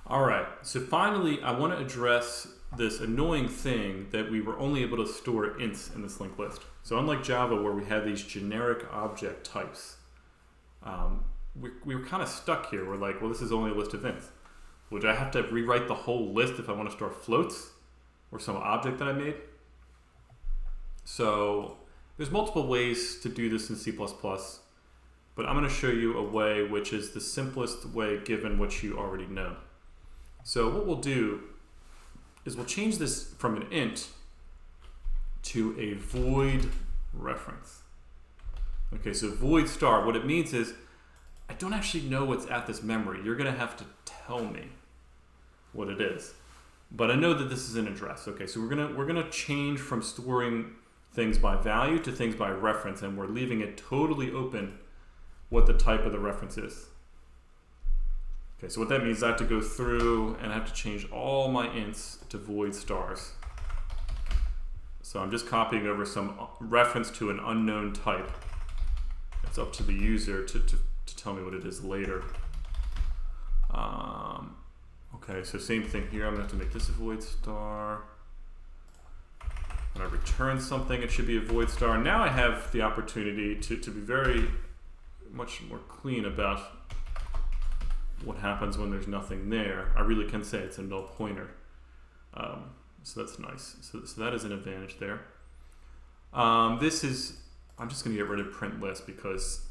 All right, so finally I want to address this annoying thing that we were only able to store ints in this linked list. So unlike Java where we had these generic object types, we were kind of stuck here. We're like, well, this is only a list of ints. Would I have to rewrite the whole list if I want to store floats or some object that I made? So there's multiple ways to do this in C++, but I'm going to show you a way which is the simplest way given what you already know. So what we'll do is we'll change this from an int to a void reference. Okay, so void star, what it means is I don't actually know what's at this memory. You're going to have to tell me what it is. But I know that this is an address. Okay, so we're gonna change from storing things by value to things by reference, and we're leaving it totally open what the type of the reference is. Okay, so what that means is I have to go through and I have to change all my ints to void stars. So I'm just copying over some reference to an unknown type. It's up to the user to tell me what it is later. Okay, so same thing here. I'm going to have to make this a void star. When I return something, it should be a void star. Now I have the opportunity to be very much more clean about what happens when there's nothing there. I really can say it's a null pointer. So that's nice. So that is an advantage there. I'm just going to get rid of print list because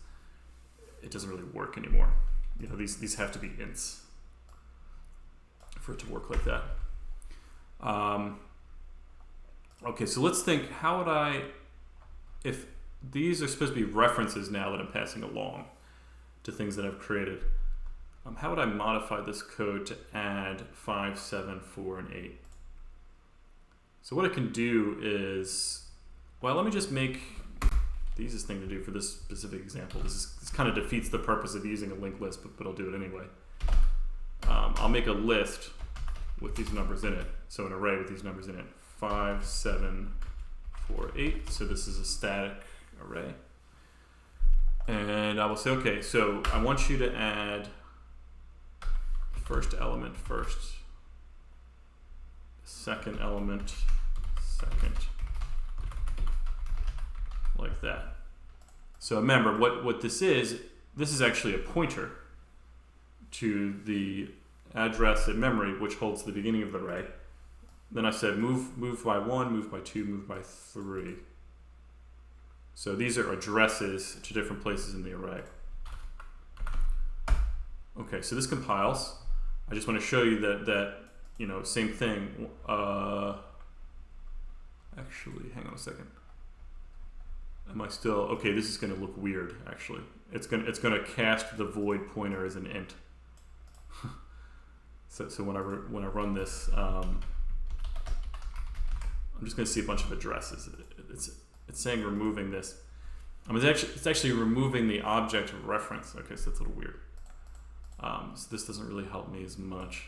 it doesn't really work anymore. You know, these have to be ints for it to work like that. Okay, so let's think, how would I, if these are supposed to be references now that I'm passing along to things that I've created, how would I modify this code to add 5, 7, 4, and 8? So what I can do is, well, let me just make the easiest thing to do for this specific example. This kind of defeats the purpose of using a linked list, but I'll do it anyway. I'll make a list with these numbers in it, so an array with these numbers in it. 5, 7, 4, 8. So this is a static array. And I will say, okay, so I want you to add first element first, second element second, like that. So remember, what this is actually a pointer to the address in memory, which holds the beginning of the array. Then I said move by 1, move by 2, move by 3. So these are addresses to different places in the array. Okay, so this compiles. I just want to show you that you know, same thing. Actually, hang on a second. Am I still okay? This is going to look weird. Actually, it's going to cast the void pointer as an int. So when I run this, I'm just going to see a bunch of addresses. It's saying removing this. It's actually removing the object of reference. Okay, so that's a little weird. So this doesn't really help me as much.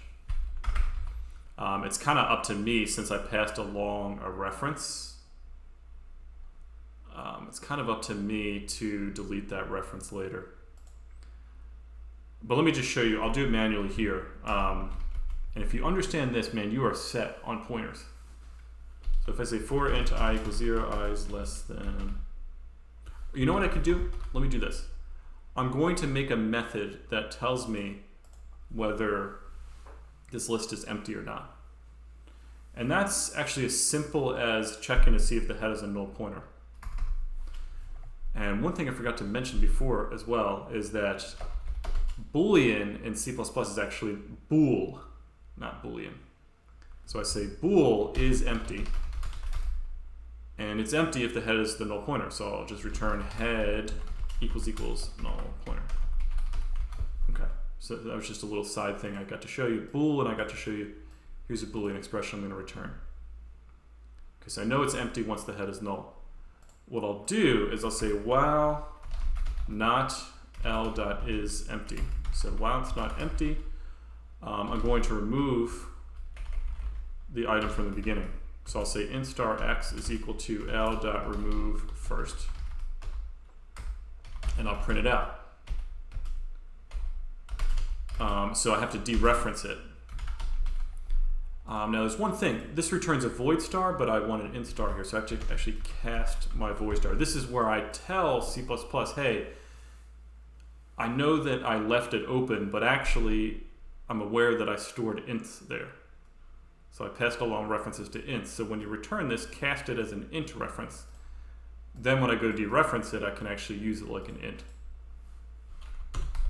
It's kind of up to me since I passed along a reference. It's kind of up to me to delete that reference later. But let me just show you. I'll do it manually here. And if you understand this, man, you are set on pointers. So if I say for int I equals 0, I is less than... You know what I could do? Let me do this. I'm going to make a method that tells me whether this list is empty or not. And that's actually as simple as checking to see if the head is a null pointer. And one thing I forgot to mention before as well is that Boolean in C++ is actually bool, not Boolean. So I say bool is empty. And it's empty if the head is the null pointer. So I'll just return head equals null pointer. Okay, so that was just a little side thing I got to show you. Bool, and I got to show you, here's a Boolean expression I'm going to return. Okay, so I know it's empty once the head is null. What I'll do is I'll say while not l.is empty. So while it's not empty, I'm going to remove the item from the beginning. So I'll say int star x is equal to l.remove first. And I'll print it out. So I have to dereference it. Now there's one thing. This returns a void star, but I want an int star here, so I have to actually cast my void star. This is where I tell C++, hey, I know that I left it open, but actually I'm aware that I stored ints there. So I passed along references to ints. So when you return this, cast it as an int reference. Then when I go to dereference it, I can actually use it like an int.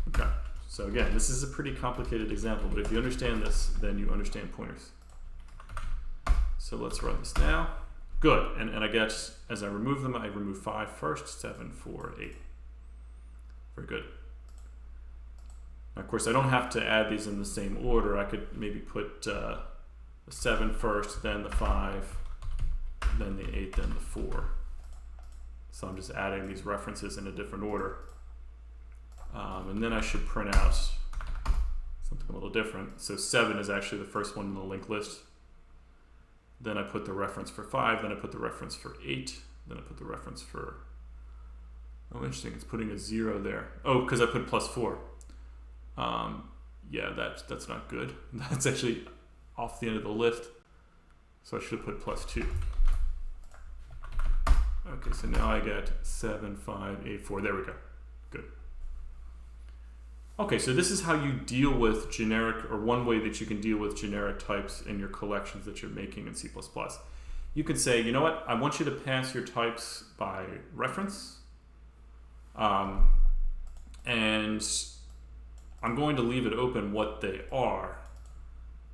Okay. So again, this is a pretty complicated example, but if you understand this, then you understand pointers. So let's run this now. Good. And I guess as I remove them, I remove 5 first, 7, 4, 8. Very good. Now, of course, I don't have to add these in the same order. I could maybe put the 7 first, then the 5, then the 8, then the 4. So I'm just adding these references in a different order. And then I should print out something a little different. So 7 is actually the first one in the linked list. Then I put the reference for 5, then I put the reference for 8, then I put the reference for, oh interesting, it's putting a 0 there. Oh, because I put +4. Yeah, that's not good. That's actually off the end of the list. So I should have put +2. Okay, so now I get 7, 5, 8, 4. There we go. Good. Okay, so this is how you deal with generic, or one way that you can deal with generic types in your collections that you're making in C++. You can say, you know what, I want you to pass your types by reference, and I'm going to leave it open what they are.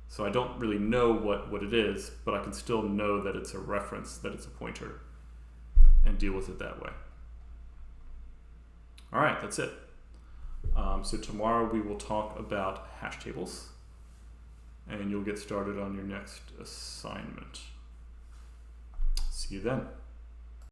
So I don't really know what it is, but I can still know that it's a reference, that it's a pointer, and deal with it that way. All right, that's it. So tomorrow we will talk about hash tables, and you'll get started on your next assignment. See you then.